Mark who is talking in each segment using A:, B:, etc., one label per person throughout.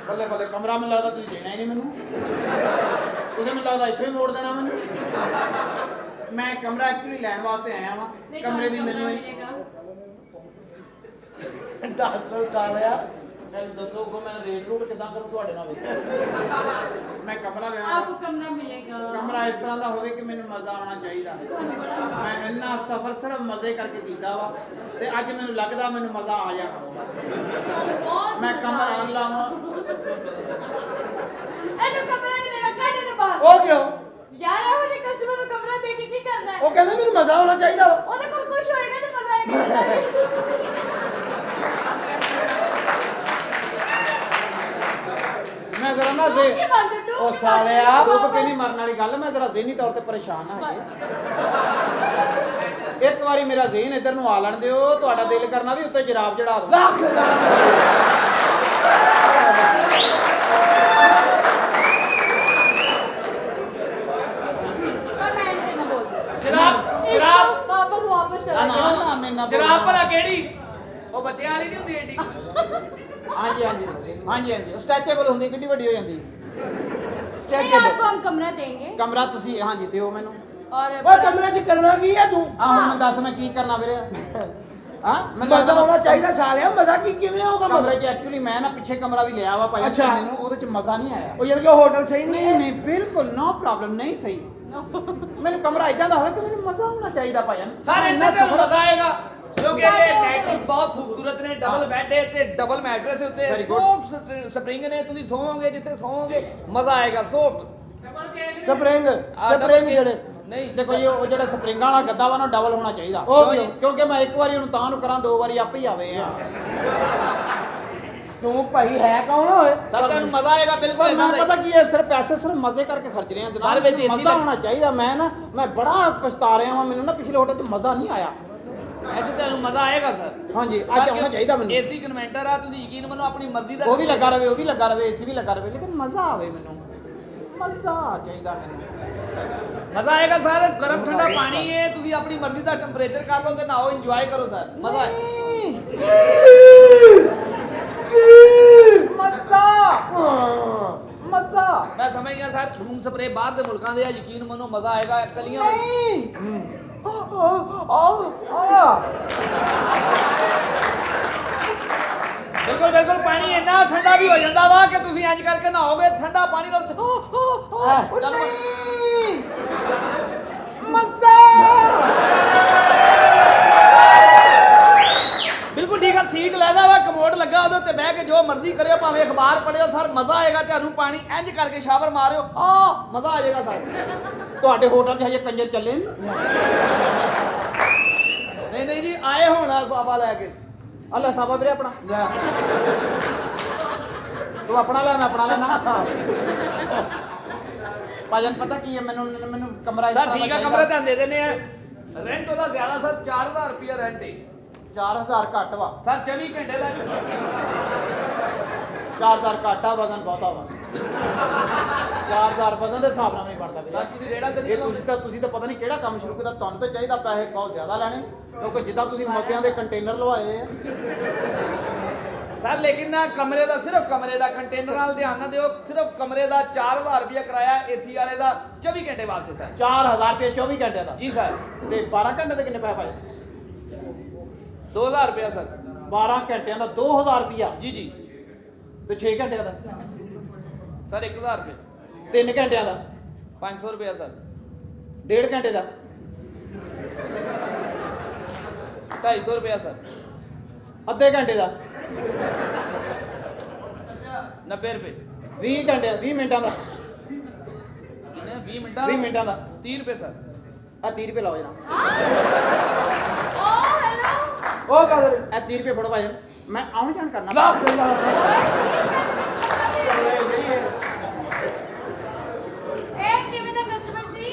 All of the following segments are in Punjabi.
A: ਬੱਲੇ ਬੱਲੇ ਕਮਰਾ ਮੈਨੂੰ ਲੱਗਦਾ ਤੁਸੀਂ ਦੇਣਾ ਹੀ ਨਹੀਂ ਮੈਨੂੰ ਤੁਸੀਂ ਮੈਨੂੰ ਲੱਗਦਾ ਇੱਥੇ ਹੀ ਮੋੜ ਦੇਣਾ ਮੈਨੂੰ ਮੈਂ ਕਮਰਾ ਐਕਚੁਅਲੀ ਲੈਣ ਵਾਸਤੇ ਆਇਆ ਵਾਂ ਕਮਰੇ ਦੀ ਮੈਨੂੰ
B: 10 ਸਾਲਿਆ
A: ਦੱਸੋ ਕੋ ਮੈਂ ਰੇਟ ਰੂਟ ਕਿਦਾਂ ਕਰੂੰ ਤੁਹਾਡੇ ਨਾਲ ਮੈਂ ਕਮਰਾ ਲੈਣਾ
C: आपको कमरा मिलेगा
A: ਕਮਰਾ ਇਸ ਤਰ੍ਹਾਂ ਦਾ ਹੋਵੇ ਕਿ ਮੈਨੂੰ ਮਜ਼ਾ ਆਉਣਾ ਚਾਹੀਦਾ ਮੈਂ ਇੰਨਾ ਸਫ਼ਰ ਸਿਰਫ ਮਜ਼ੇ ਕਰਕੇ ਕੀਤਾ ਵਾ ਤੇ ਅੱਜ ਮੈਨੂੰ ਲੱਗਦਾ ਮੈਨੂੰ ਮਜ਼ਾ ਆ ਜਾਣਾ ਮੈਂ ਕਮਰਾ ਲਾਵਾਂ
C: ਇਹਨੂੰ ਕਮਰਾ ਨਹੀਂ ਦੇਣਾ ਕਾਹਦੇ ਨੂੰ ਬਾਹਰ
B: ਉਹ ਕਿਉਂ
C: ਯਾਰ ਇਹੋ ਜਿਹੇ ਕਸਟਮਰ ਨੂੰ ਕਮਰਾ ਦੇ ਕੇ ਕੀ ਕਰਨਾ ਹੈ
B: ਉਹ ਕਹਿੰਦਾ ਮੈਨੂੰ ਮਜ਼ਾ ਆਉਣਾ ਚਾਹੀਦਾ ਵਾ
C: ਉਹਦੇ ਕੋਲ ਕੁਝ ਹੋਏਗਾ ਤੇ ਮਜ਼ਾ ਆਏਗਾ
A: ਮੈਂ ਜ਼ਰਾ ਨਾ
C: ਕੀ ਮਰਦੇ ਤੂੰ
B: ਉਹ ਸਾਲਿਆ
A: ਉਹ ਕਿ ਨਹੀਂ ਮਰਨ ਵਾਲੀ ਗੱਲ ਮੈਂ ਜ਼ਰਾ ਜ਼ਿਹਨੀ ਤੌਰ ਤੇ ਪਰੇਸ਼ਾਨ ਹਾਂ ਇੱਕ ਵਾਰੀ ਮੇਰਾ ਜ਼ਿਹਨ ਇੱਧਰ ਨੂੰ ਆ ਲੈਣ ਦਿਓ ਤੁਹਾਡਾ ਦਿਲ ਕਰਨਾ ਵੀ ਉੱਤੇ ਜਰਾਬ ਚੜਾ ਦੋ
B: ਜਨਾਬ
C: ਵਾਪਸ ਚਲਾ
A: ਨਾ ਨਾ ਮੈਂ ਨਾ
B: ਜਨਾਬ ਭਲਾ ਕਿਹੜੀ ਉਹ ਬੱਚਿਆਂ ਵਾਲੀ ਨਹੀਂ ਹੁੰਦੀ ਏਡੀ
A: ਹਾਂਜੀ ਹਾਂਜੀ ਹਾਂਜੀ ਹਾਂਜੀ ਸਟ੍ਰੈਚੇਬਲ ਹੁੰਦੀ ਕਿੰਨੀ ਵੱਡੀ ਹੋ ਜਾਂਦੀ
C: नहीं आपको हम कमरा देंगे
A: ਕਮਰਾ ਤੁਸੀਂ ਹਾਂਜੀ ਦਿਓ ਮੈਨੂੰ
C: और
B: ਉਹ ਕਮਰੇ 'ਚ ਕਰਨਾ ਕੀ ਹੈ ਤੂੰ
A: ਆ ਹੁਣ ਮੈਂ ਦੱਸ ਮੈਂ ਕੀ ਕਰਨਾ ਵੀਰੇ ਹਾਂ
B: ਮਜ਼ਾ ਆਉਣਾ ਚਾਹੀਦਾ ਸਾਲਿਆ ਮਜ਼ਾ ਕਿਵੇਂ ਆਊਗਾ
A: ਕਮਰੇ 'ਚ ਐਕਚੁਅਲੀ ਮੈਂ ਨਾ ਪਿੱਛੇ ਕਮਰਾ ਵੀ ਲਿਆ ਵਾ ਭਾਈ
B: ਅੱਛਾ।
A: ਮੈਨੂੰ ਉਹਦੇ 'ਚ ਮਜ਼ਾ ਨਹੀਂ ਆਇਆ
B: ਉਹ ਯਾਰ ਕਿ ਹੋਟਲ ਸਹੀ ਨਹੀਂ
A: ਨਹੀਂ
B: ਹੈ
A: ਨਹੀਂ ਬਿਲਕੁਲ ਨੋ ਪ੍ਰੋਬਲਮ ਨਹੀਂ ਸਹੀ ਮੈਨੂੰ ਕਮਰਾ ਇਦਾਂ ਦਾ ਹੋਵੇ ਕਿ ਮੈਨੂੰ ਮਜ਼ਾ ਆਉਣਾ ਚਾਹੀਦਾ ਭਾਈ
D: ਸਾਰੇ ਇੰਨਾ ਸਫਰ ਆਏਗਾ ਕਿਉਂਕਿ ਇਹ ਮੈਟਰਸ ਬਹੁਤ ਖੂਬਸੂਰਤ ਨੇ ਡਬਲ ਬੈੱਡ ਹੈ ਤੇ ਡਬਲ ਮੈਟਰਸ ਉੱਤੇ
A: Very good.
D: ਸੌਫਟ ਸਪਰਿੰਗ ਨੇ ਤੁਸੀਂ ਸੌਵੋਗੇ ਜਿੱਥੇ ਸੌਵੋਗੇ ਮਜ਼ਾ ਆਏਗਾ ਸੌਫਟ
B: ਸਪਰਿੰਗ ਜਿਹੜੇ
D: ਨਹੀਂ
A: ਦੇਖੋ ਜੀ ਉਹ ਜਿਹੜਾ ਸਪਰਿੰਗਾਂ ਵਾਲਾ ਗੱਦਾ ਵਾ ਨਾ ਡਬਲ ਹੋਣਾ ਚਾਹੀਦਾ
B: ਉਹ ਕਿਉਂ?
A: ਕਿਉਂਕਿ ਮੈਂ ਇੱਕ ਵਾਰੀ ਉਹਨੂੰ ਤਾਂ ਨੂੰ ਕਰਾਂ ਦੋ ਵਾਰੀ ਆਪੇ ਹੀ ਆਵੇ ਆ
B: ਤੂੰ ਭਾਈ ਹੈ ਕੌਣ ਓਏ
D: ਸਰ ਤੁਹਾਨੂੰ ਮਜ਼ਾ ਆਏਗਾ ਬਿਲਕੁਲ
A: ਮੈਂ
D: ਇਦਾਂ
A: ਪਤਾ ਕੀ ਹੈ ਸਿਰਫ ਪੈਸੇ ਸਿਰਫ ਮਜ਼ੇ ਕਰਕੇ ਖਰਚ ਰਹੇ ਆ ਜਨਾਬ
D: ਸਾਰੇ ਵਿੱਚ AC
A: ਮਜ਼ਾ ਹੋਣਾ ਚਾਹੀਦਾ ਮੈਂ ਬੜਾ ਪਛਤਾ ਰਿਹਾ ਵਾਂ ਮੈਨੂੰ ਨਾ ਪਿਛਲੇ ਹੋਟਲ 'ਚ ਮਜ਼ਾ ਨਹੀਂ ਆਇਆ
D: ਅੱਜ ਤੁਹਾਨੂੰ ਮਜ਼ਾ ਆਏਗਾ ਸਰ
A: ਹਾਂਜੀ ਅੱਜ ਆਉਣਾ ਚਾਹੀਦਾ ਮੈਨੂੰ
D: ਏਸੀ ਕਨਵੈਂਟਰ ਆ ਤੁਸੀਂ ਯਕੀਨ ਮੰਨੋ ਆਪਣੀ ਮਰਜ਼ੀ ਦਾ
A: ਉਹ ਵੀ ਲੱਗਾ ਰਵੇ ਏਸੀ ਵੀ ਲੱਗਾ ਰਵੇ ਲੇਕਿਨ ਮਜ਼ਾ ਆਵੇ ਮੈਨੂੰ ਮਜ਼ਾ ਚਾਹੀਦਾ ਮੈਨੂੰ
D: ਮਜ਼ਾ ਆਏਗਾ ਸਰ ਗਰਮ ਠੰਡਾ ਪਾਣੀ ਹੈ ਤੁਸੀਂ ਆਪਣੀ ਮਰਜ਼ੀ ਦਾ ਟੈਂਪਰੇਚਰ ਕਰ ਲਓ ਤੇ ਨਹਾਓ ਇੰਜੋਏ ਕਰੋ ਸਰ ਮਜ਼ਾ ਆਏ
A: ਮਜ਼ਾ
D: ਮੈਂ ਸਮਝ ਗਿਆ ਸਰ ਰੂਮ ਸਪਰੇ ਬਾਹਰ ਦੇ ਮੁਲਕਾਂ ਦੇ ਆ ਯਕੀਨ ਮੰਨੋ ਮਜ਼ਾ ਆਏਗਾ ਕਲੀਆਂ ਬਿਲਕੁਲ ਬਿਲਕੁਲ ਪਾਣੀ ਇੰਨਾ ਠੰਡਾ ਵੀ ਹੋ ਜਾਂਦਾ ਵਾ ਕਿ ਤੁਸੀਂ ਇੰਜ ਕਰਕੇ ਨਹਾਓਗੇ ਠੰਡਾ ਪਾਣੀ ਨਾਲ ਬਿਲਕੁਲ ਠੀਕ ਆ ਸੀਟ ਲੈਦਾ ਵਾ ਕਮੋਡ ਲੱਗਾ ਉਹਦੇ ਉੱਤੇ ਬਹਿ ਕੇ ਜੋ ਮਰਜ਼ੀ ਕਰਿਓ ਭਾਵੇਂ ਅਖਬਾਰ ਪੜ੍ਹਿਓ ਸਰ ਮਜ਼ਾ ਆਏਗਾ ਤੁਹਾਨੂੰ ਪਾਣੀ ਇੰਜ ਕਰਕੇ ਸ਼ਾਵਰ ਮਾਰਿਓ ਮਜ਼ਾ ਆ ਜਾਏਗਾ ਸਰ
A: ਤੁਹਾਡੇ ਹੋਟਲ 'ਚ ਹਜੇ ਕੰਜਰ ਚੱਲੇ
D: ਨਹੀਂ ਜੀ ਆਏ ਹੋਣਾ ਸਾਬਾ ਲੈ ਕੇ
A: ਅੱਲਾ ਸਾਬਾ ਵੀਰੇ ਆਪਣਾ ਤੂੰ ਆਪਣਾ ਲੈ ਮੈਂ ਆਪਣਾ ਲੈਣਾ ਭਾਜਨ ਪਤਾ ਕੀ ਹੈ ਮੈਨੂੰ ਕਮਰਾ ਇਸ
D: ਸਰ
A: ਤਰ੍ਹਾਂ
D: ਠੀਕ
A: ਦਾ
D: ਆ ਕਮਰਾ ਤਾਂ ਦੇ ਦਿੰਦੇ ਆ ਰੈਂਟ ਉਹਦਾ ਜ਼ਿਆਦਾ ਸਰ 4000 ਰੁਪਿਆ ਰੈਂਟ ਹੈ
A: 4000 ਘੱਟ ਵਾ
D: ਸਰ 24 ਘੰਟੇ ਦਾ
A: 4000 ਘੱਟ ਆ ਵਜ਼ਨ ਬਹੁਤਾ ਵਾ 4000 ਵਜ਼ਨ ਦੇ ਹਿਸਾਬ ਨਾਲ ਨਹੀਂ ਬਣਦਾ
D: ਸਰ
A: ਵੀਰੇ
D: ਤੁਸੀਂ ਰੇੜਾ ਤੇ
A: ਇਹ
D: ਨਹੀਂ
A: ਤੁਸੀਂ ਤਾਂ ਪਤਾ ਨਹੀਂ ਕਿਹੜਾ ਕੰਮ ਸ਼ੁਰੂ ਕੀਤਾ ਤੁਹਾਨੂੰ ਤਾਂ ਚਾਹੀਦਾ ਪੈਸੇ ਬਹੁਤ ਜ਼ਿਆਦਾ ਲੈਣੇ ਕਿਉਂਕਿ ਜਿੱਦਾਂ ਤੁਸੀਂ ਮਜ਼ਿਆਂ ਦੇ ਕੰਟੇਨਰ ਲਵਾਏ ਆ
D: ਸਰ ਲੇਕਿਨ ਨਾ ਕਮਰੇ ਦਾ ਸਿਰਫ ਕਮਰੇ ਦਾ ਕੰਟੇਨਰ ਨਾਲ ਧਿਆਨ ਨਾ ਦਿਓ ਸਿਰਫ ਕਮਰੇ ਦਾ 4000 ਰੁਪਿਆ ਕਿਰਾਇਆ ਏਸੀ ਵਾਲੇ ਦਾ 24 ਘੰਟੇ ਵਾਸਤੇ ਸਰ
A: 4000 ਰੁਪਏ 24 ਘੰਟੇ ਦਾ
D: ਜੀ ਸਰ
A: ਤੇ 12 ਘੰਟੇ ਦੇ ਕਿੰਨੇ ਪੈਸੇ ਭਾਈ
D: 2000 ਰੁਪਿਆ ਸਰ
A: 12 ਘੰਟਿਆਂ ਦਾ 2000 ਰੁਪਿਆ
D: ਜੀ ਜੀ
A: ਤੇ 6 ਘੰਟਿਆਂ ਦਾ
D: ਸਰ 1000 ਰੁਪਏ
A: 3 ਘੰਟਿਆਂ ਦਾ
D: 500 ਰੁਪਿਆ ਸਰ
A: 1.5 ਘੰਟੇ ਦਾ
D: 250 ਰੁਪਿਆ ਸਰ
A: ਅੱਧੇ ਘੰਟੇ ਦਾ
D: 90 ਰੁਪਏ
A: 20 ਘੰਟੇ 20 ਮਿੰਟਾਂ ਦਾ
D: ਕਿੰਨੇ 20 ਮਿੰਟਾਂ
A: 20 ਮਿੰਟਾਂ ਦਾ
D: 30 ਰੁਪਏ ਸਰ
A: ਆ 30 ਰੁਪਏ ਲਾਓ ਜਣਾ
C: ओ हेलो
B: ਉਹ ਕਦਰ
A: ਇਹ 30 ਰੁਪਏ ਫੜੋ ਭਾਈ ਮੈਂ ਆਉਣ ਜਾਣ ਕਰਨਾ
C: ए किਵੇਂ ਦਾ ਕਸਟਮਰ ਸੀ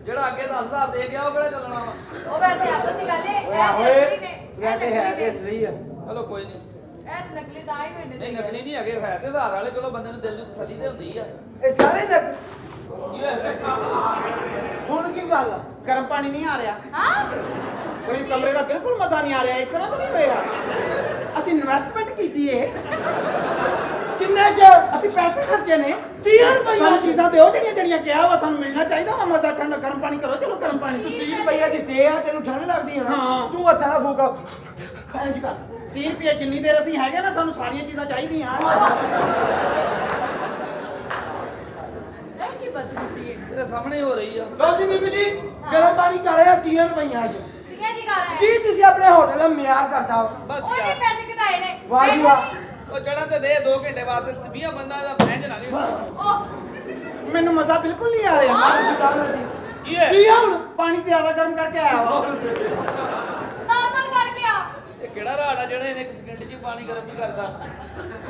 D: ਜਿਹੜਾ ਅੱਗੇ 10000 ਦੇ ਗਿਆ ਉਹ ਕਿਹੜਾ ਚੱਲਣਾ ਵਾ
C: ਉਹ ਵੈਸੇ ਆਪਸ ਦੀ ਗੱਲ ਹੈ
B: ਓਏ ਵੈਸੇ ਹੈ ਤੇ ਸਹੀ ਆ
D: ਚਲੋ ਕੋਈ ਨਹੀਂ
C: ਇਹ ਨਕਲੀ ਤਾਂ ਹੀ ਮੈंने
D: ਨਹੀਂ ਨਕਲੀ ਨਹੀਂ ਹੈਗੇ ਹੈ ਤੇ ਹਜ਼ਾਰ ਵਾਲੇ ਚਲੋ ਬੰਦੇ ਨੂੰ ਦਿਲ ਨੂੰ ਤਸੱਲੀ ਤੇ ਹੁੰਦੀ ਆ
B: ਇਹ ਸਾਰੇ ਨਕ
A: ਹੁਣ ਕੀ ਗੱਲ ਆ? ਗਰਮ ਪਾਣੀ ਨਹੀਂ ਆ ਰਿਹਾ
C: ਹਾਂ
A: ਕੋਈ ਕਮਰੇ ਦਾ ਬਿਲਕੁਲ ਮਜ਼ਾ ਨਹੀਂ ਆ ਰਿਹਾ ਇਸ ਤਰ੍ਹਾਂ ਤਾਂ ਨਹੀਂ ਹੋਏਗਾ ਅਸੀਂ ਇਨਵੈਸਟਮੈਂਟ ਕੀਤੀ ਇਹ
B: ਕਿੰਨੇ ਚ
A: ਅਸੀਂ ਪੈਸੇ ਖਰਚੇ ਨੇ
B: 30 ਰੁਪਏ
A: ਸਾਨੂੰ ਚੀਜ਼ਾਂ ਦਿਓ ਜਿਹੜੀਆਂ ਕਿਹਾ ਵਾ ਸਾਨੂੰ ਮਿਲਣਾ ਚਾਹੀਦਾ ਵਾ ਮਜ਼ਾ ਠੰਡਾ ਗਰਮ ਪਾਣੀ ਕਰੋ ਚਲੋ ਗਰਮ ਪਾਣੀ
B: 30 ਰੁਪਏ ਦਿੱਤੇ ਆ ਤੈਨੂੰ ਠੰਡ ਲੱਗਦੀ ਆ ਨਾ
A: ਹਾਂ।
B: ਤੂੰ ਹੱਥਾਂ ਨਾਲ ਫੂਕਾ ਇੰਜ ਕਰ
A: 30 ਰੁਪਏ ਜਿੰਨੀ ਦੇਰ ਅਸੀਂ ਹੈਗੇ ਨਾ ਸਾਨੂੰ ਸਾਰੀਆਂ ਚੀਜ਼ਾਂ ਚਾਹੀਦੀਆਂ
C: ਇਹ ਕੀ ਬਦਤਮੀਜ਼ੀ ਹੈ
D: ਤੇਰੇ ਸਾਹਮਣੇ ਹੋ ਰਹੀ ਆ
B: ਲਓ ਜੀ ਬੀਬੀ ਜੀ ਗਰਮ ਪਾਣੀ ਕਰ ਰਿਹਾ 30 ਰੁਪਈਆਂ ਚ
C: ਠੀਕ ਹੈ ਜੀ ਕਰ ਰਿਹਾ
B: ਕੀ ਤੁਸੀਂ ਆਪਣੇ ਹੋਟਲ ਦਾ ਮਿਆਰ ਕਰਤਾ
D: ਬਸ
C: ਉਹਨੇ
D: ਯਾਰ
C: ਪੈਸੇ ਘਟਾਏ ਨੇ
B: ਵਾਹ ਜੀ ਵਾਹ।
D: ਉਹ ਚੜਨ ਤੇ ਦੇ 2 ਘੰਟੇ ਵਾਸਤੇ 20 ਬੰਦਾ ਦਾ ਫੈਂਜ ਨਾ ਲਈ
C: ਉਹ
A: ਮੈਨੂੰ ਮਜ਼ਾ ਬਿਲਕੁਲ ਨਹੀਂ ਆ ਰਿਹਾ
D: ਕੀ ਹੈ
B: ਕੀ ਆ ਹੁਣ
A: ਪਾਣੀ ਜ਼ਿਆਦਾ ਗਰਮ ਕਰਕੇ ਆਇਆ ਵਾ
C: ਨਾਰਮਲ ਕਰ ਗਿਆ
D: ਇਹ ਕਿਹੜਾ ਰਾੜ ਆ ਜਿਹੜਾ ਇਹਨੇ ਇੱਕ ਸਕਿੰਟ 'ਚ ਹੀ ਪਾਣੀ ਗਰਮ ਨਹੀਂ ਕਰਦਾ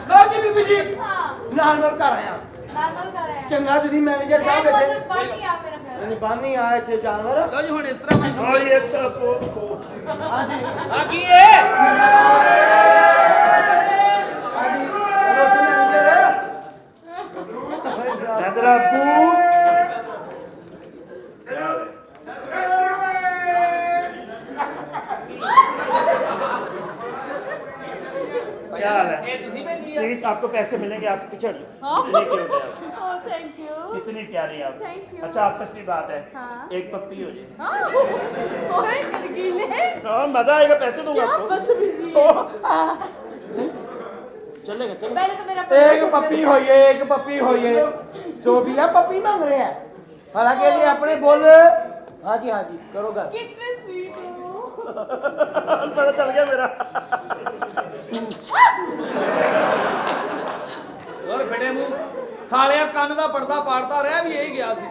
B: ਲਓ ਜੀ ਬੀਬੀ ਜੀ
C: ਹਾਂ
B: ਨਾਲ ਕਰ ਆਇਆ
C: ਨਾਰਮਲ ਕਰ ਰਿਹਾ
B: ਚੰਗਾ ਤੁਸੀਂ ਮੈਨੇਜਰ ਸਾਹਿਬ
C: ਉਧਰ
B: ਇੱਥੇ
C: ਪਾਣੀ ਆ ਮੇਰਾ ਘਰ
B: ਨਹੀਂ ਬਾਨੀ ਆ ਇੱਥੇ ਜਾਨਵਰ
D: ਲਓ ਜੀ ਹੁਣ ਇਸ ਤਰ੍ਹਾਂ ਮੈਂ
B: ਹਾਂਜੀ ਇੱਕ ਸਪ ਹਾਂਜੀ
D: ਆ ਕੀ ਹੈ
B: ਹਾਂਜੀ ਚਲੋ ਜੀ ਮੈਨੇਜਰ ਨਦਰਾ ਪੂ
D: क्या हाल है ये ਤੁਸੀਂ ਭੇਜੀ ਆ
E: प्लीज आपको पैसे मिलेंगे आप पीछे हटिए।
C: हाँ।
E: कितने क्यूट है आप?
C: ओह थैंक यू
E: कितनी प्यारी है आप
C: Thank you.
E: अच्छा आपस की बात है
C: हाँ।
E: एक पप्पी हो जाए
C: हाँ ओए गीले
E: हाँ मजा आएगा पैसे दूंगा
C: क्या
E: आपको
C: बदतमीजी है
E: चलेगा चलो
C: पहले तो मेरा
B: एक पप्पी होइए एक पप्पी होइए सोबिया पप्पी मांग रहे हैं हालांकि ये अपने बोल हाँ जी करो गल
C: कितने स्वीट हो
E: पता चल गया मेरा
D: ਹੋਰ ਫਟੇ ਮੂੰਹ ਸਾਲਿਆ ਕੰਨ ਦਾ ਪਰਦਾ ਪਾੜਦਾ ਰਿਹਾ ਵੀ ਇਹ ਗਿਆ ਸੀ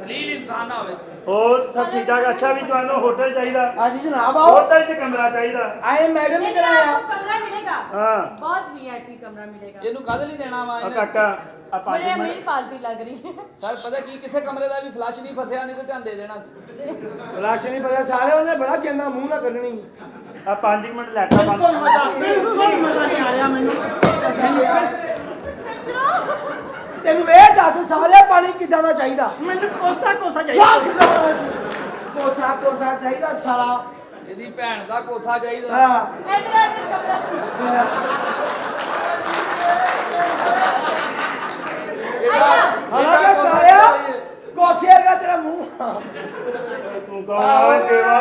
D: ਜ਼ਲੀਲ ਇਨਸਾਨ ਨਾ ਹੋਵੇ
E: और सब ठीक ठाक अच्छा भी जानो होटल चाहिए
B: हाँ जी जनाब आओ
E: होटल से कमरा चाहिए
B: आए मैडम
C: लेकिन
B: इधर आया
C: आपको कमरा मिलेगा
E: हाँ
C: बहुत वीआईपी कमरा मिलेगा
D: ਇਹਨੂੰ ਕਾਹਦੇ ਲਈ ਦੇਣਾ ਵਾ
E: और
D: ਇਹਨੇ
E: काका आप
C: मुझे
E: आगे
C: अमीर पार्टी लग रही है
D: ਸਰ ਪਤਾ ਕੀ ਕਿਸੇ ਕਮਰੇ ਦਾ ਵੀ ਫਲਸ਼ ਨਹੀਂ ਫਸਿਆ ਨਹੀਂ ਤੇ ਧਿਆਨ ਦੇ ਦੇਣਾ ਸੀ
B: ਫਲਾਸ਼ ਨਹੀਂ ਪਤਾ ਸਾਲੇ ਉਹਨੇ ਬੜਾ ਚੰਗਾ ਮੂੰਹ ਨਾ ਕਰਨੀ
E: आप 5 मिनट लैपटॉप
A: ਬਿਲਕੁਲ ਮਜ਼ਾ ਨਹੀਂ ਆ ਰਿਹਾ ਮੈਨੂੰ
B: ਤੈਨੂੰ ਇਹ ਦੱਸ ਸਾਰੇ ਪਾਣੀ ਕਿੱਦਾਂ ਦਾ ਚਾਹੀਦਾ
A: ਮੈਨੂੰ ਕੋਸਾ ਚਾਹੀਦਾ
B: ਕੋਸਾ ਚਾਹੀਦਾ ਸਾਰਾ
D: ਇਹਦੀ ਭੈਣ ਦਾ ਕੋਸਾ ਚਾਹੀਦਾ
B: ਹਾਂ
C: इधर इधर कमरा
B: ਹਾਲਾਂਕਿ ਸਾਲਿਆ ਕੋਸੇ ਵਰਗਾ ਤੇਰਾ ਮੂੰਹ
E: तू कौन है देवा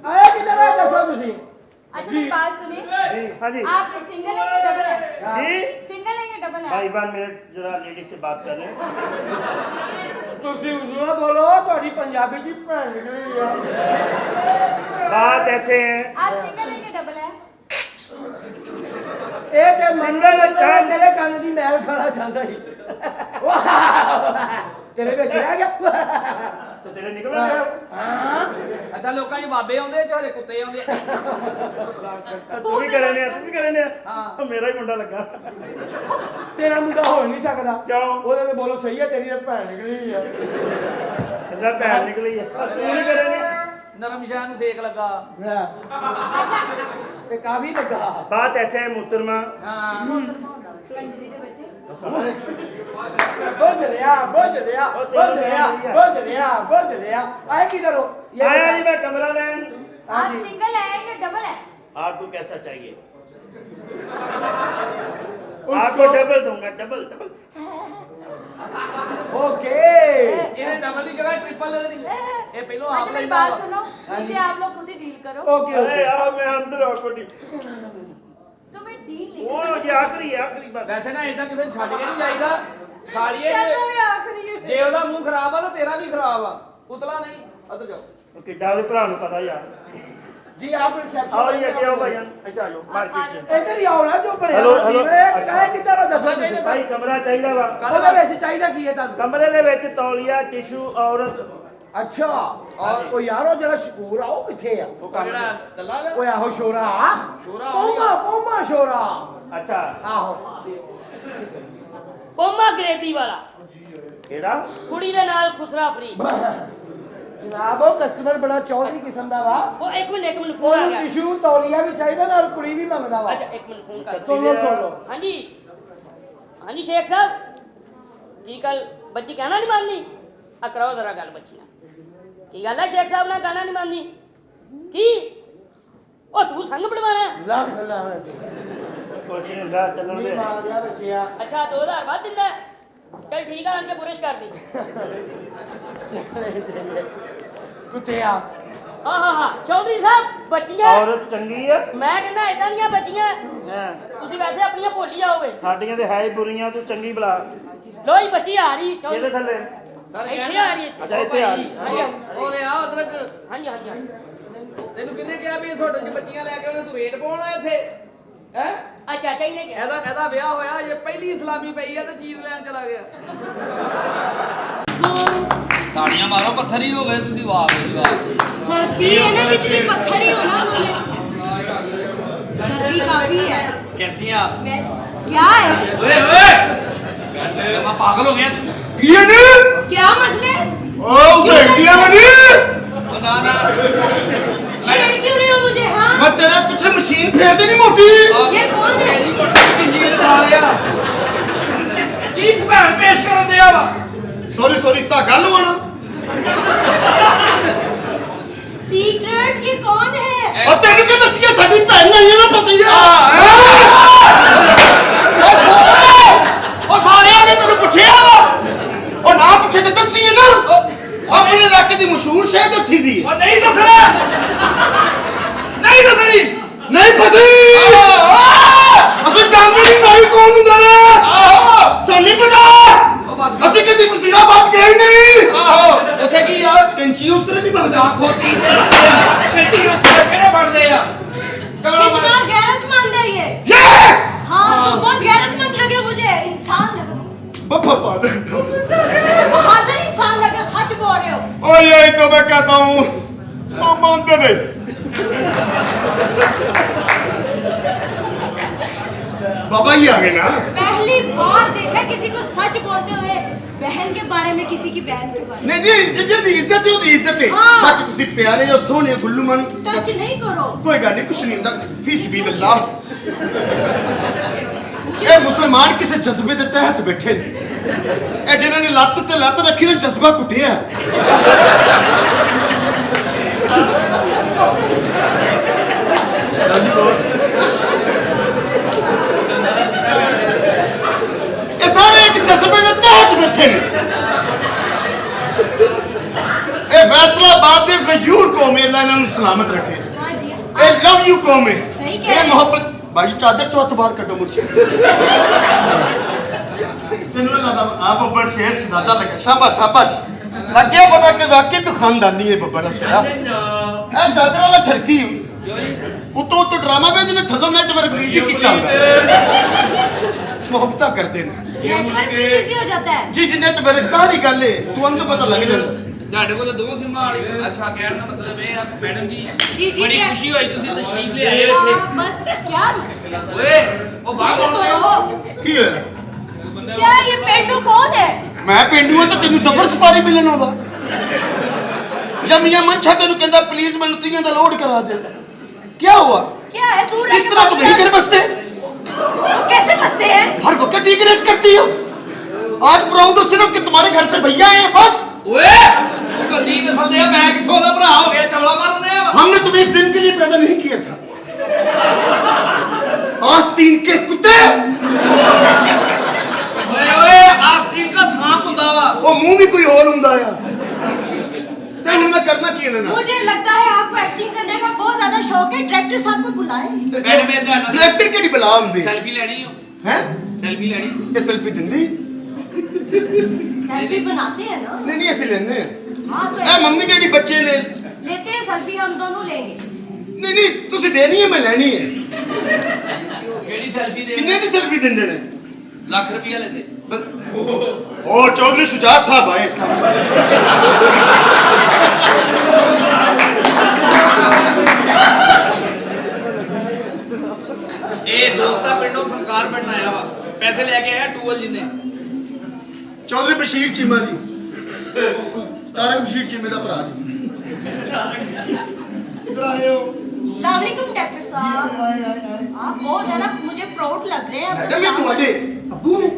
B: ਆਇਆ ਕਿੱਧਰ ਆ ਦੱਸੋ ਤੁਸੀਂ
C: अच्छा मेरी बात सुनिए
E: जी हाँ जी
C: आप सिंगल है या डबल है
E: जी
C: सिंगल है या डबल है
E: भाई 1 मिनट जरा लेडी से बात कर लें
B: ਤੁਸੀਂ ਉਰਦੂ ਨਾ ਬੋਲੋ ਤੁਹਾਡੀ ਪੰਜਾਬੀ ਚ ਭੈਣ ਨਿਕਲੀ ਆ
E: बात ऐसे है
C: आप सिंगल है या डबल है
B: ਇਹ ਤੇ ਮੰਨਣ ਲੱਗਾ ਤੇਰੇ ਕੰਨ ਦੀ ਮੈਲ ਖਾਣਾ ਚਾਹੁੰਦਾ ਸੀ ਤੇਰੇ ਵਿੱਚ ਰਹਿ ਗਿਆ
E: तो तेरे निकल गया
D: ਅੱਛਾ ਲੋਕਾਂ 'ਚ ਬਾਬੇ ਆਉਂਦੇ ਚਾਹੇ ਕੁੱਤੇ ਆਉਂਦੇ
E: तू भी करे ने
D: हाँ।
E: मेरा ही मुंडा लगा
B: ਤੇਰਾ ਮੁੰਡਾ ਹੋ ਨਹੀਂ ਸਕਦਾ
E: ਕਿਉਂ?
B: ਉਹਦੇ ਤੇ ਬੋਲੋ ਸਹੀ ਹੈ ਤੇਰੀ ਤਾਂ ਭੈਣ ਨਿਕਲੀ ਆ
E: तेरा भैन निकली है तू नहीं करे ने
D: ਨਰਮ ਸ਼ਾਹ ਨੂੰ ਸੇਕ ਲੱਗਾ
C: अच्छा
B: ਤੇ ਕਾਫੀ ਲੱਗਾ
E: बात ऐसे है मुहतरमा
D: ਹਾਂ
C: कंजरी दे बच्चे
B: ਬੁੱਝ ਲਿਆ ਆਏ ਕੀ ਕਰੋ
E: आया जी मैं कमरा लेन
C: आप सिंगल है या डबल है
E: आपको कैसा चाहिए आपको डबल दूंगा डबल डबल
B: ਓਕੇ
D: ਇਹਨੇ ਡਬਲ ਦੀ ਜਗ੍ਹਾ ਟ੍ਰਿਪਲ ਦੇ ਦੇਣੀ ਇਹ ਪਹਿਲੋਂ ਆਪ
C: अच्छा मेरी
D: ਲੈਂਦਾ
C: बात
D: ਵਾ।
C: सुनो इसे आप लोग खुद ही डील करो
B: ਓਕੇ
E: अरे यार मैं अंदर आपको
C: तो मैं डील नहीं
E: वो ये आखिरी बात
D: ਵੈਸੇ ਨਾ ਇਦਾਂ ਕਿਸੇ ਨੂੰ ਛੱਡ ਕੇ ਨਹੀਂ ਜਾਈਦਾ ਸਾਲੀਏ
C: कहता भी आखिरी है
D: ਜੇ ਉਹਦਾ ਮੂੰਹ ਖਰਾਬ ਆ ਤਾਂ ਤੇਰਾ ਵੀ ਖਰਾਬ ਆ ਉਤਲਾ ਨਹੀਂ ਅਦਰ ਜਾਓ
E: किड्डा दे भरा नु पता यार
B: ਜੀ ਆਪ ਰਿਸੈਪਸ਼ਨ
E: आओ ये क्या हो भाई अच्छा आ जाओ मार्केट च
B: ਇੱਧਰ ਹੀ ਆਓ ਨਾ ਜੋ ਬਣਿਆ
E: ਹੈਲੋ,
B: ਸੀ
E: ਹੈਲੋ।
B: ਇਹ ਕਾਹੇ ਕਿੱਧਰ ਆ ਦੱਸੋ ਤੁਸੀਂ
E: भाई कमरा चाहिए वा
B: ਉਹਦੇ ਵਿੱਚ ਚਾਹੀਦਾ ਕੀ ਹੈ ਤੁਹਾਨੂੰ
E: कमरे दे विच तौलिया टिशू औरत
B: ਅੱਛਾ ਔਰ ਉਹ ਯਾਰੋ ਜਿਹੜਾ ਸ਼ਕੂਰ ਆ ਉਹ ਕਿੱਥੇ ਆ
E: वो
D: ਉਹ ਜਿਹੜਾ ਦੱਲਾ ਵਾ
B: ਓਏ ਆਹੋ ਸ਼ੋਰਾ
D: ਸ਼ੋਰਾ
B: ਪੋਮਾ ਸ਼ੋਰਾ
E: अच्छा
B: ਆਹੋ
F: ਪੋਮਾ ਗ੍ਰੇਵੀ ਵਾਲਾ
E: केड़ा
F: ਕੁੜੀ ਦੇ ਨਾਲ ਖੁਸਰਾ ਫਰੀ
B: ਜਨਾਬ ਉਹ ਕਸਟਮਰ ਬੜਾ ਚੌਧਰੀ ਕਿਸਮ ਦਾ ਵਾ
F: ਉਹ ਇੱਕ ਮਿੰਟ ਫੋਨ ਆ
B: ਉਹਨੂੰ
F: ਗਿਆ
B: ਟਿਸ਼ੂ ਤੌਲੀਆ ਵੀ ਚਾਹੀਦਾ ਨਾਲ ਕੁੜੀ ਵੀ ਮੰਗਦਾ ਵਾ
F: ਅੱਛਾ ਇੱਕ ਮਿੰਟ ਫੋਨ ਕਰ
B: ਸੁਣ ਲਓ
F: ਹਾਂਜੀ ਹਾਂਜੀ ਸ਼ੇਖ ਸਾਹਿਬ ਕੀ ਗੱਲ ਬੱਚੀ ਕਹਿਣਾ ਨਹੀਂ ਮੰਨਦੀ ਆ ਕਰਾਓ ਜ਼ਰਾ ਗੱਲ ਬੱਚੀ ਨਾਲ ਕੀ ਗੱਲ ਹੈ ਸ਼ੇਖ ਸਾਹਿਬ ਨਾਲ ਕਹਿਣਾ ਨਹੀਂ ਮੰਨਦੀ ਕੀ ਉਹ ਬਾਹੂ ਸੰਗ ਬਣਵਾਣਾ
B: ਲੱਖ ਲੱਖ
E: ਕੁਛ ਨਹੀਂ ਹੁੰਦਾ ਚੱਲਣ ਦੇ
B: ਮਾਰਿਆ ਬੱਚਿਆ
F: ਅੱਛਾ 2000 ਵੱਧ ਦਿੰਦਾ ਚਲ ਠੀਕ ਆ ਆਣ ਕੇ ਬੁਰਸ਼ ਕਰ ਲਈ
B: ਕੁੱਤਿਆ
F: ਹਾਂ ਚੌਧਰੀ ਸਾਹਿਬ ਬੱਚੀਆਂ
E: ਔਰਤ ਚੰਗੀ ਆ
F: ਮੈਂ ਕਹਿੰਦਾ ਇਦਾਂ ਦੀਆਂ ਬੱਚੀਆਂ
E: ਹਾਂ
F: ਤੁਸੀਂ ਵੈਸੇ ਆਪਣੀਆਂ ਭੁੱਲ ਜਾਓਗੇ
E: ਸਾਡੀਆਂ ਤੇ ਹੈ ਹੀ ਬੁਰੀਆਂ ਤੂੰ ਚੰਗੀ ਬਲਾ
F: ਲੋ ਹੀ ਬੱਚੀ ਆ ਰਹੀ
E: ਕਿਹਦੇ ਥੱਲੇ
D: ਸਰ
F: ਇੱਥੇ ਆ ਰਹੀ ਹੈ
E: ਅੱਛਾ ਇੱਥੇ ਆ
D: ਔਰ ਆ ਅਦਰਕ
F: ਹਾਂਜੀ
D: ਤੈਨੂੰ ਕਿਹਨੇ ਕਿਹਾ ਵੀ ਇਸ ਹੋਟਲ 'ਚ ਬੱਚੀਆਂ ਲੈ ਕੇ ਆਉਣੇ ਤੂੰ ਵੇਟ ਪਾਉਣ ਆ ਇੱਥੇ ਹੈ
F: ਆ ਚਾਚਾ ਜੀ ਨੇ ਕਿਹਾ
D: ਇਹਦਾ ਵਿਆਹ ਹੋਇਆ ਇਹ ਪਹਿਲੀ ਇਸਲਾਮੀ ਪਈ ਆ ਤੇ ਚੀਜ਼ ਲੈਣ ਚਲਾ ਗਿਆ ਤਾੜੀਆਂ ਮਾਰੋ ਪੱਥਰ ਹੀ ਹੋ ਗਏ ਤੁਸੀਂ ਵਾਹ ਬਈ ਵਾਹ
C: सर्दी है ना जितनी पत्थर ही हो ना उन्होंने सर्दी काफी है
D: कैसी हैं आप
C: मैं क्या है
D: ओए ओए मैं पागल हो गया तू
G: ये नहीं
C: क्या मसले
G: ओ देखती है नहीं
D: ना ना
C: छेड़ क्यों रहे हो मुझे हाँ
G: मैं तेरे पीछे मशीन फेर देनी मोटी
C: ये कौन है
D: की भैन पेश कर दिया वा
G: सॉरी सॉरी ता गल होना
C: सीक्रेट ये कौन है
G: और तेन के दसिया साडी भैन नहीं है ना पतिया
D: ओ सारे ने तेनु पूछया वा
G: और ना पूछे तो दसी है ना अपने इलाके दी मशहूर शह दसी दी
D: ओ नहीं दसना नहीं दसनी
G: नहीं फसी असि जानते नहीं कौन हुंदा है सानी पता असि कदी वजीराबाद गए नहीं
D: आहो ਉੱਥੇ ਕੀ ਆ
G: कंची उतरे नहीं बनदा
D: ਖੋਤੀ ਕਿੱਟੀ ਕਿਹੜੇ ਬਣਦੇ ਆ ਚਲੋ
C: कितना गैरतमंद है ये
G: यस
C: हाँ तुम बहुत गैरतमंद लगे मुझे इंसान लगे
G: बप्पा पाल
C: बहादुर इंसान लगे सच बोल रहे हो
G: और यही तो मैं कहता हूँ वो मानते नहीं बाबा ये आ गए ना
C: पहली बार देखा किसी को सच बोलते हुए बहन के बारे में किसी की बहन के बारे में
G: नहीं नहीं जिद्दी इज्जत है ओदी इज्जत है
C: हाँ।
G: बाकी तुसी प्यारे हो सोने गुल्लू मन
C: टच नहीं करो
G: कोई गल नहीं कुछ नहीं हुंदा फी सबील अल्लाह ए मुसलमान किसे जज्बे दे तहत बैठे ने ए जिन्होंने लत ते लत रखी ना जज्बा कुटिया ए सारे एक जज्बे दे तहत बैठे ने ए फैसलाबाद दे गयूर कौम है अल्लाह इन्हां नूं सलामत रखे
C: हाँ जी
G: ए लव यू कौम है
C: सही कह रहे
G: ए
C: हैं।
G: मोहब्बत भाई चादर चो हथ बाहर कड्डो मुर्शे तेनू लगा आ बब्बर शेर सिदादा लगा शाबाश शाबाश लग गया पता कि वाकई तू खानदानी है बब्बर शेरा ए चादर वाला ठरकी उतो तो ड्रामा पे ने थल्लो नेटवर्क बिजी कीता हुंदा मोहब्बत करदे ने
C: नेटवर्क भी बिजी हो जाता है
G: जी जी नेटवर्क सारी गल है तू अंदर पता लग जांदा
D: ਤੁਹਾਡੇ ਕੋਲ ਤਾਂ ਦੋ ਸਿੰਮਾਂ ਵਾਲੀ ਅੱਛਾ ਕਹਿਣ ਦਾ ਮਤਲਬ ਇਹ ਆ ਮੈਡਮ ਜੀ
C: ਜੀ,
D: ਬੜੀ
C: ਮੈਂ-
D: ਖੁਸ਼ੀ ਹੋਈ ਤੁਸੀਂ ਤਸ਼ਰੀਫ ਲੈ ਆਏ ਹੋ
C: हाँ, बस क्या
D: ਇੱਥੇ ਓਏ ਉਹ ਬਾਹਰ ਬੋਲਦੇ ਹੋ
C: तो,
G: की है
C: क्या ये पेंडू कौन है
G: मैं पेंडू हां तो तेनू सफर सफारी मिलन आउंदा या मियां मनछा तेनू कहंदा प्लीज मैनू तियां दा लोड करा दे क्या हुआ
C: क्या है दूर रह
G: इस
C: के
G: तरह तो
C: बात
G: नहीं
C: कर।
G: कर बसते
C: तो कैसे बसते हैं
G: हर वक्त डिग्रेड करती हो आज प्राउड हो सिर्फ कि तुम्हारे घर से भैया आए हैं बस
D: ਓਏ ਉਹ ਕਦੀ ਦੱਸਦੇ ਆ ਮੈਂ ਕਿੱਥੋਂ ਦਾ ਭਰਾ ਹੋ ਗਿਆ ਚਵਲਾ ਮਾਰਦੇ ਆ
G: हमने तुम्हें इस दिन के लिए पैदा नहीं किया था आस्तीन के कुत्ते
D: ਓਏ ਓਏ ਆਸਟ੍ਰੀਨ ਦਾ सांप ਹੁੰਦਾ ਵਾ
G: वो मुंह भी कोई और हुंदा है ते हुन मैं करना की है ना
C: मुझे लगता है आपको एक्टिंग करने का बहुत ज्यादा शौक है डायरेक्टर साहब को बुलाएं
D: मैडम मैं ਤੁਹਾਡਾ
G: डायरेक्टर केड़ी बला हुंदी
D: ਸੈਲਫੀ ਲੈਣੀ ਹੋ
G: हैं
D: ਸੈਲਫੀ ਲੈਣੀ
G: ये सेल्फी दिंदी
C: सेल्फी बनाते हैं ना
G: नहीं नहीं ऐसे लेने
C: हाँ तो
G: ए मम्मी डैडी बच्चे ने
C: लेते हैं सेल्फी हम दोनों लेंगे
G: नहीं नहीं तुसी देनी है मैं लेनी है
D: ਕਿਹੜੀ ਸੈਲਫੀ ਦੇ
G: किन्ने दी सेल्फी दिंदे ने
D: ਲੱਖ ਰੁਪਇਆ ਲੈਂਦੇ
G: ओ चौधरी सुजात साहब आए
D: ਇਹ ਦੋਸਤਾ ਪਿੰਡੋਂ ਫਨਕਾਰ ਬਣਨ ਆਇਆ ਵਾ ਪੈਸੇ ਲੈ ਕੇ ਆਇਆ ਟੂਵਲ ਜਿੰਨੇ
G: चौधरी बशीर चीमा जी तारक बशीर चीमे दा भरा जी इधर आए हो
C: अस्सलाम वालेकुम डॉक्टर साहब आप बहुत ज्यादा मुझे प्राउड लग रहे हैं
G: मैडम ये तुम्हारे अब्बू ने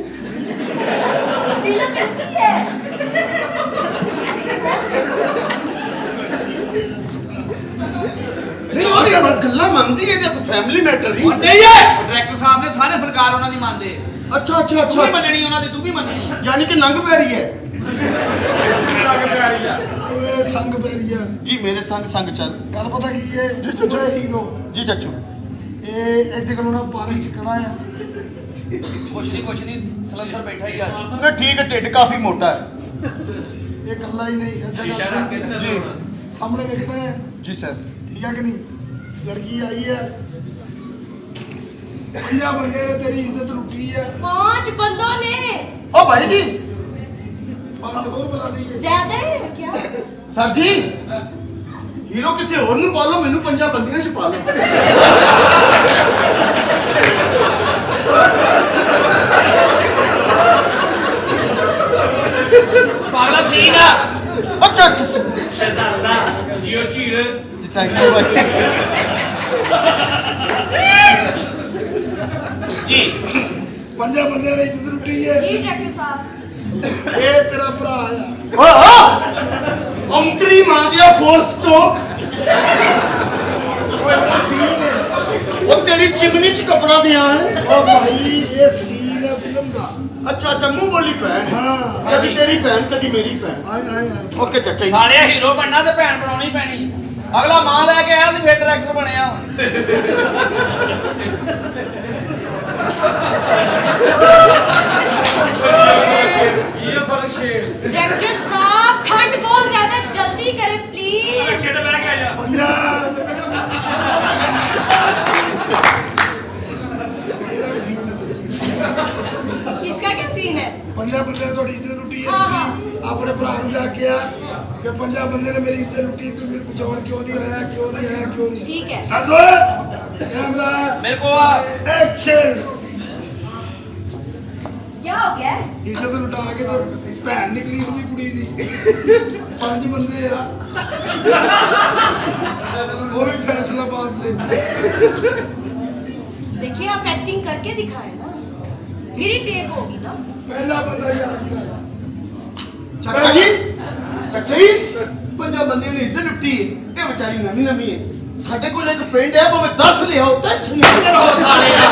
C: फिल्म कैसी है
G: नहीं और ਇਹ ਵਾ ਗੱਲਾਂ ਮੰਨਦੀ ਹੈ ਤੇ ਫੈਮਿਲੀ ਮੈਟਰ ਨਹੀਂ
D: ਨਹੀਂ ਹੈ ਡਾਇਰੈਕਟਰ ਸਾਹਿਬ ਨੇ ਸਾਰੇ ਫਨਕਾਰ ਉਹਨਾਂ ਦੀ ਮੰਨਦੇ
G: ਅੱਛਾ ਅੱਛਾ
D: ਤੂੰ ਵੀ
G: ਅੱਛਾ
D: ਮੰਨਣੀ ਉਹਨਾਂ ਦੀ, ਤੂੰ ਵੀ ਮੰਨਣੀ।
G: ਯਾਨੀ ਕਿ ਨੰਗ ਪੈ ਰਹੀ ਹੈ
H: ਓਏ ਸੰਗ ਪੈਰੀਆ
G: ਜੀ ਮੇਰੇ ਸੰਗ ਚੱਲ
H: ਗੱਲ ਪਤਾ ਕੀ ਹੈ
G: ਜੀ ਚਾਚਾ।
H: ਹੀਰੋ
G: ਜੀ ਚਾਚੂ
H: ਇਹ ਇੱਥੇ ਕੋਲ ਨਾ ਪਾਰੀ ਚ ਕਣਾ ਆ
D: ਕੁਛ ਨਹੀਂ ਸਲੰਸਰ ਬੈਠਾ ਹੀ ਆ।
G: ਨਾ ਠੀਕ ਹੈ, ਢਿੱਡ ਕਾਫੀ ਮੋਟਾ ਹੈ
H: ਇਹ ਕੱਲਾ ਹੀ ਨਹੀਂ ਅੱਛਾ ਗੱਲ
G: ਜੀ
H: ਸਾਹਮਣੇ ਵੇਖਣਾ ਹੈ
G: ਜੀ ਸਰ।
H: ਠੀਕ ਹੈ ਕਿ ਨਹੀਂ ਲੜਕੀ ਆਈ ਹੈ 50 ਬੰਦੇ ਨੇ ਤੇਰੀ ਇੱਜ਼ਤ ਲੁੱਟੀ ਹੈ
C: 5 बंदों ने
G: ओ भाई जी
H: 5 ਹੋਰ ਬੁਲਾ ਦਈਏ
C: ज्यादा है क्या?
G: सर जी हीरो किसी और ਨੂੰ ਪਾ ਲਓ, ਮੈਨੂੰ 5 ਬੰਦੀਆਂ ਚ ਪਾ ਲਓ।
D: ਪਾਗਲਾ ਸੀਨ ਆ।
G: ਅੱਛਾ ਅੱਛਾ
D: ਜੀਓ ਝੀੜ
G: ਜੀ ਥੈਂਕ ਯੂ ਭਾਈ
D: ਜੀ
H: 5 ਬੰਦਿਆਂ ਨੇ ਇੱਜ਼ਤ ਲੁੱਟੀ ਹੈ
C: जी डायरेक्टर साहब
H: ਇਹ ਤੇਰਾ ਭਰਾ ਆ
G: ਓਹ ਅੰਤਰੀ ਮਾਂ ਦਿਆ ਫੋਰਸ ਸਟੋਕ
H: ਓਏ ਇਹ ਸੀਨ ਹੈ
G: ਉਹ ਤੇਰੀ ਚਿਮਨੀ ਚ ਕਪੜਾ ਦਿਆਂ ਹੈ।
H: ਉਹ ਭਾਈ ਇਹ ਸੀਨ ਹੈ ਫਿਲਮ ਦਾ
G: ਅੱਛਾ ਅੱਛਾ ਮੂੰਹ ਬੋਲੀ ਭੈਣ
H: ਹਾਂ।
G: ਕਦੀ ਤੇਰੀ ਭੈਣ ਕਦੀ ਮੇਰੀ ਭੈਣ।
H: ਆਏ
G: ਓਕੇ ਚਾਚਾ ਜੀ।
D: ਸਾਲਿਆ ਹੀਰੋ ਬਣਨਾ ਤੇ ਭੈਣ ਬਣਾਉਣੀ ਪੈਣੀ। ਅਗਲਾ ਮਾਂ ਲੈ ਕੇ ਆਇਆ ਸੀ ਫਿਰ ਡਾਇਰੈਕਟਰ ਬਣਿਆ।
C: डायरेक्टर साहब ठंड बहुत ज्यादा जल्दी करें प्लीज
H: ਇਹਦਾ ਵੀ ਸੀਨ ਹੈ
C: इसका क्या सीन है?
H: 5 ਬੰਦੇ ਨੇ ਤੁਹਾਡੀ ਇੱਜ਼ਤ ਲੁੱਟੀ ਹੈ
C: ਹਾਂ,
H: ਤੁਸੀਂ ਆਪਣੇ ਭਰਾ ਨੂੰ ਜਾ ਕੇ ਆ ਕਿ 5 ਬੰਦੇ ਨੇ ਮੇਰੀ ਇੱਜ਼ਤ ਲੁੱਟੀ ਤੂੰ ਮੈਨੂੰ ਬਚਾਉਣ ਕਿਉਂ ਨਹੀਂ ਆਇਆ ਕਿਉਂ ਨਹੀਂ
C: ठीक है।
H: ਸੰਜੋਏ ਕੈਮਰਾ
D: ਮੇਰੇ ਕੋ ਆ
H: ਐਕਸ਼ਨ
C: क्या हो गया?
H: ਇੱਜ਼ਤ ਲੁਟਾ ਕੇ ਤਾਂ ਭੈਣ ਨਿਕਲੀ ਉਹਦੀ ਕੁੜੀ ਦੀ 5 ਬੰਦੇ ਆ ਉਹ ਵੀ ਫੈਸਲਾ ਬਾਤ ਦੇ
C: देखिए आप एक्टिंग करके दिखाए ना, मेरी टेक होगी ना।
H: ਪਹਿਲਾ ਬੰਦਾ ਯਾਦ ਕਰ
G: ਚਾਚਾ ਜੀ 5 ਬੰਦਿਆਂ ਨੇ ਇੱਜ਼ਤ ਲੁੱਟੀ ਹੈ। ਇਹ ਵਿਚਾਰੀ ਨਵੀਂ ਹੈ। ਸਾਡੇ ਕੋਲ ਇੱਕ ਪਿੰਡ ਹੈ ਭਾਵੇਂ 10 ਲਿਆਓ ਟੈਨਸ਼ਨ ਨਹੀਂ।
D: ਚਲੋ ਸਾਲਿਆ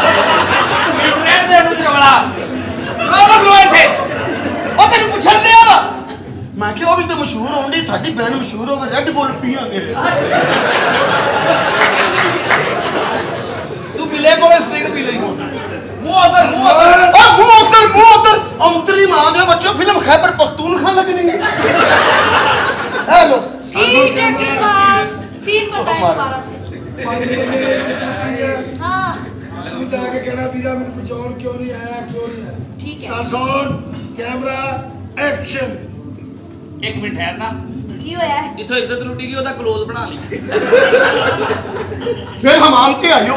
D: ਮੈਨੂੰ ਰਹਿਣ ਦੇ ਨੂੰ ਚਵਲਾ ਲੋਕ ਲੋ ਇੱਥੇ ਉਹ ਤੈਨੂੰ ਪੁੱਛਣ ਦੇ ਆ।
G: ਮੈਂ ਕਿਹਾ ਉਹ ਵੀ ਤਾਂ ਮਸ਼ਹੂਰ ਹੋਣੀ, ਸਾਡੀ ਭੈਣ ਮਸ਼ਹੂਰ ਹੋਵੇ ਰੈੱਡ ਬੁੱਲ ਪੀਵਾਂਗੇ।
D: ਤੂੰ ਬਿੱਲੇ ਕੋਲੇ ਸਟ੍ਰਿੰਗ ਪੀ ਲਈ ਮੂੰਹ ਅਸਰ
G: ਮੂੰਹ ਉੱਧਰ ਅੰਤਰੀ ਮਾਂ ਦੇ ਬੱਚੋ ਫਿਲਮ ਖੈਬਰ ਪਖਤੂਨਖਵਾ ਲੱਗਣੀ ਹੈ। ਹੈਲੋ
C: जी डायरेक्टर साहब सीन बताएं दोबारा से।
H: 5 ਬੰਦੇ ਨੇ ਇੱਜ਼ਤ ਲੁੱਟੀ ਹੈ
C: हाँ
H: ਤੂੰ ਜਾ ਕੇ ਕਹਿਣਾ ਵੀਰਾ ਮੈਨੂੰ ਬਚਾਉਣ ਕਿਉਂ ਨਹੀਂ ਆਇਆ
C: ठीक है।
H: ਸਾਸੋਨ ਕੈਮਰਾ ਐਕਸ਼ਨ
D: ਇੱਕ ਮਿੰਟ ਠਹਿਰ ਨਾ
C: की होया है?
D: ਜਿੱਥੋਂ ਇੱਜ਼ਤ ਲੁੱਟੀ ਗਈ ਉਹਦਾ ਕਲੋਜ਼ ਬਣਾ ਲਈ।
G: ਫਿਰ ਹਮਾਮ ਤੇ ਆਇਓ।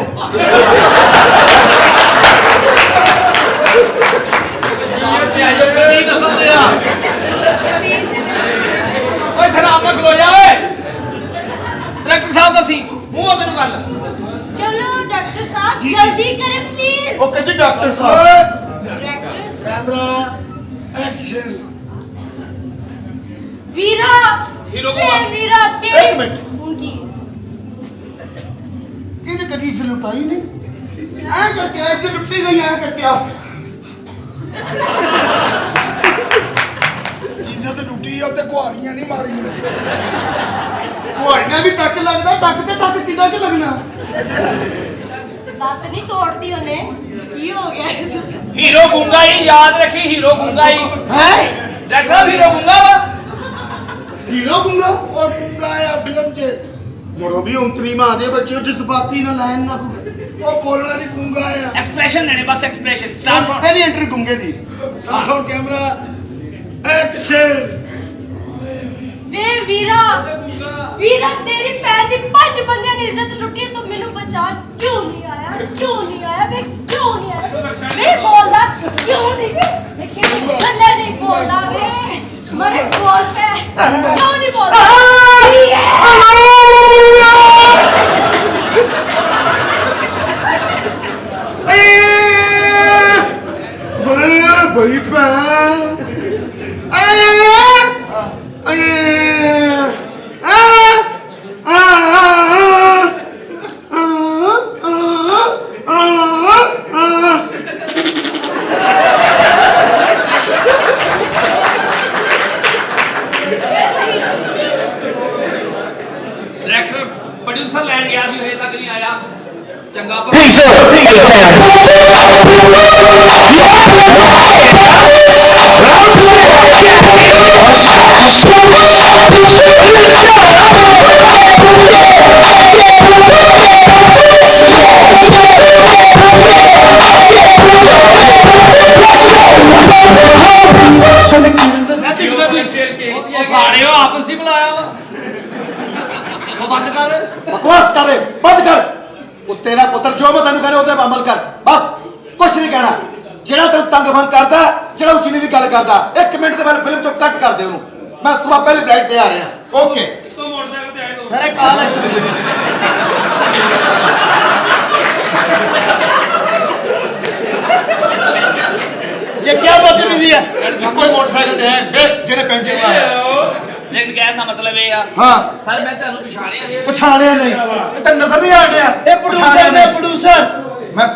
D: ਤੇ ਆਇਓ ਕੀ ਦੱਸਣ ਦੇ ਆ
C: सीन
D: ਓਏ ਖਰਾਬ ਨਾ ਖਲੋ ਜਾ ਓਏ। ਡਾਇਰੈਕਟਰ ਸਾਹਿਬ ਦਾ ਸੀ ਮੂੰਹ ਤੈਨੂੰ ਗੱਲ
C: चलो डॉक्टर साहब जल्दी करें प्लीज।
G: ਉਹ ਕਹਿੰਦੀ ਡਾਕਟਰ ਸਾਹਿਬ
C: डायरेक्टर साहब
H: ਕੈਮਰਾ ਐਕਸ਼ਨ
C: वीरा
D: हीरो को
C: ए,
D: मार।
C: वीरा
G: एक
C: तेरी
G: मिनट।
C: उनकी
G: ਇਹਨੇ ਕਦੀ ਇੱਜ਼ਤ ਲੁਟਾਈ ਨਹੀਂ। ਐ ਕਰਕੇ ਐਸੇ ਲੁੱਟੀ ਗਈ ਐ ਕਰਕੇ ਆ।
H: ਇੱਜ਼ਤ ਲੁੱਟੀ ਆ ਤੇ ਕੁਹਾੜੀਆਂ ਨਹੀਂ ਮਾਰੀਆਂ
G: ਕੁਹਾੜੀਆਂ ਵੀ ਟੱਕ ਲੱਗਦਾ, ਟੱਕ ਤੇ ਟੱਕ ਕਿੰਨਾ ਕੁ ਲੱਗਣਾ।
C: लात नहीं तोड़ती उन्हें। की हो गया?
D: ਹੀਰੋ ਗੁੰਗਾ ਹੀ ਯਾਦ ਰੱਖੀ ਹੀਰੋ ਗੁੰਗਾ ਹੀ
G: ਹੈ
D: ਡਾਕਟਰ ਸਾਹਿਬ ਹੀਰੋ ਗੁੰਗਾ ਵਾ
G: ਹੀਰੋ ਗੁੰਗਾ
H: ਉਹ ਗੁੰਗਾ ਆ ਫਿਲਮ 'ਚ
G: ਮੋੜੋ ਵੀ ਅੰਤਰੀ ਮਾਂ ਦੇ ਬੱਚਿਓ ਜਜ਼ਬਾਤੀ ਨਾ ਲਾਇਨ ਨਾ ਕੋ।
H: ਉਹ ਬੋਲਣਾ ਨਹੀਂ ਗੁੰਗਾ ਆ
D: ਐਕਸਪ੍ਰੈਸ਼ਨ ਦੇਣੇ ਬਸ ਐਕਸਪ੍ਰੈਸ਼ਨ ਸਟਾਰਟ ਹੁਣ
G: ਪਹਿਲੀ ਐਂਟਰੀ ਗੁੰਗੇ ਦੀ।
H: ਸਾਸੋਨ ਕੈਮਰਾ ਐਕਸ਼ਨ
C: वे वीरा वीरा तेरी पैर दी 5 बंदे ने इज्जत लुटी है तो मेनू बचा क्यों नहीं आया वे क्यों नहीं आया वे बोलदा क्यों नहीं वे क्यों नहीं बोलदा वे मरे बोल पे क्यों नहीं बोलदा
G: ਬਈ ਭੈਣ
D: ਆ ਚੰਗਾ ਉਹ ਸਾੜੇ ਉਹ ਆਪਸ ਦੀ ਬੁਲਾਇਆ ਵਾ ਉਹ ਬੰਦ ਕਰ
G: ਬਕਵਾਸ ਕਰ ਰੇ ਬੰਦ ਕਰ ਉਹ ਤੇਰਾ ਪੁੱਤਰ ਜੋ ਮੈਂ ਤੈਨੂੰ ਕਹਿੰਦਾ ਉਹਦੇ ਅਮਲ ਕਰ ਬਸ ਕੁਛ ਨਹੀਂ ਕਹਿਣਾ ਜਿਹੜਾ ਤੈਨੂੰ ਤੰਗ ਭੰਗ ਕਰਦਾ ਜਿਹੜਾ ਉੱਚੀ ਨਹੀਂ ਵੀ ਗੱਲ ਕਰਦਾ 1 ਮਿੰਟ ਦੇ ਬਾਅਦ ਫਿਲਮ ਚੋਂ ਕੱਟ ਕਰ ਦੇ ਉਹਨੂੰ ਮੈਂ ਸੁਬਹ ਪਹਿਲੀ ਫਲਾਈਟ ਤੇ ਆ ਰਿਹਾ ਓਕੇ
B: ਸਰ ਕਾਲ ये क्या बदतमीजी है
G: कोई मोटरसाइकिल ਤੇ ਹੈ ਜਿਹੜੇ ਪੈਂਚਰ ਲਾਇਆ
D: ਲੇਕਿਨ ਕਹਿਣ ਦਾ ਮਤਲਬ ਇਹ ਆ
G: ਹਾਂ
D: ਸਰ ਮੈਂ ਤੁਹਾਨੂੰ ਪਛਾਣਿਆ ਨਹੀਂ
G: ਪਛਾਣਿਆ ਨਹੀਂ ਇਹ ਤਾਂ ਨਜ਼ਰ ਨਹੀਂ ਆ ਰਿਹਾ
B: ये प्रोड्यूसर ने प्रोड्यूसर
G: ਮੈਂ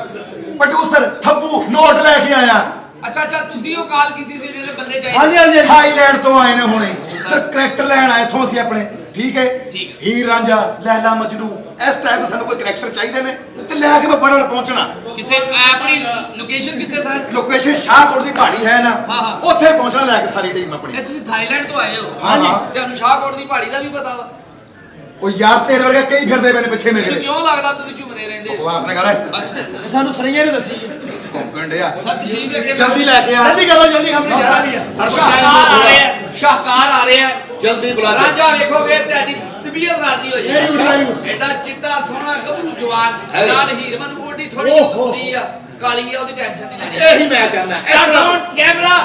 G: ਪ੍ਰੋਡਿਊਸਰ ਠੱਬੂ ਨੋਟ ਲੈ ਕੇ ਆਇਆ
D: ਅੱਛਾ ਤੁਸੀਂ ਉਹ ਕਾਲ ਕੀਤੀ ਸੀ ਜਿਹੜੇ ਬੰਦੇ ਚਾਹੀਦੇ
B: हाँ जी हाँ जी
G: ਥਾਈਲੈਂਡ ਤੋਂ ਆਏ ਨੇ ਹੁਣੇ ਸਰ ਕਰੈਕਟਰ ਲੈਣ ਆਏ ਇੱਥੋਂ ਅਸੀਂ ਆਪਣੇ ਠੀਕ ਹੈ ਹੀਰ ਰਾਂਝਾ ਲੈਲਾ ਮਜਨੂ ਇਸ ਟਾਈਪ ਦੇ ਸਾਨੂੰ ਕੋਈ ਕਰੈਕਟਰ ਚਾਹੀਦੇ ਨੇ ਤੇ ਲੈ ਕੇ ਮੈਂ ਫਟਾਫਟ ਪਹੁੰਚਣਾ
D: ਕਿੱਥੇ ਆਪਣੀ ਲੋਕੇਸ਼ਨ ਕਿੱਥੇ ਸਰ
G: ਲੋਕੇਸ਼ਨ ਸ਼ਾਹਕੋਟ ਦੀ ਪਹਾੜੀ ਹੈ ਨਾ
D: ਹਾਂ।
G: ਉੱਥੇ ਪਹੁੰਚਣਾ ਲੈ ਕੇ ਸਾਰੀ ਟੀਮ ਆਪਣੀ
D: ਇਹ ਤੁਸੀਂ ਥਾਈਲੈਂਡ ਤੋਂ ਆਏ ਹੋ
G: ਹਾਂ, ਹਾਂ।
D: ਤੁਹਾਨੂੰ ਸ਼ਾਹਕੋਟ ਦੀ ਪਹਾੜੀ ਦਾ ਵੀ ਪਤਾ ਵਾ
G: ਉਹ ਯਾਰ ਤੇਰੇ ਵਰਗੇ ਕਈ ਫਿਰਦੇ ਪਏ ਨੇ ਪਿੱਛੇ
D: ਮੈਨੂੰ
G: ਮੇਰੇ
D: ਕਿਉਂ ਲੱਗਦਾ ਤੁਸੀਂ ਝੁਮਰੇ ਰਹਿੰਦੇ
G: ਬਕਵਾਸ ਨਾ ਕਰ
D: ਅੱਛਾ
B: सानू सरिया ने दसी है
G: ਭੌਂਕਣ ਡਿਆ
D: ਸਰ ਤਸ਼ਰੀਫ ਰੱਖੇ
G: ਜਲਦੀ ਲੈ ਕੇ ਆ
B: जल्दी करो जल्दी हमने जाना भी है
D: ਸ਼ਾਹਕਾਰ ਆ ਰਹੇ ਆ
G: ਜਲਦੀ ਬੁਲਾ ਕੇ
D: ਰਾਂਝਾ ਵੇਖੋਗੇ ਤੁਹਾਡੀ ਤਬੀਅਤ ਰਾਜ਼ੀ ਹੋ ਜਾਏਗੀ ਐਡਾ ਚਿੱਟਾ ਸੋਹਣਾ ਗੱਭਰੂ ਜਵਾਨ ਨਾਲ ਹੀਰ ਮਨ ਕੋਡੀ ਥੋੜੀ ਜਿਹੀ ਸੁਣੀ ਆ ਕਾਲੀ ਆ ਉਹਦੀ ਟੈਨਸ਼ਨ ਨਹੀਂ ਲੈਣੀ
G: ਇਹੀ ਮੈਂ ਚਾਹੁੰਦਾ
D: ਸਾਊਂਡ ਕੈਮਰਾ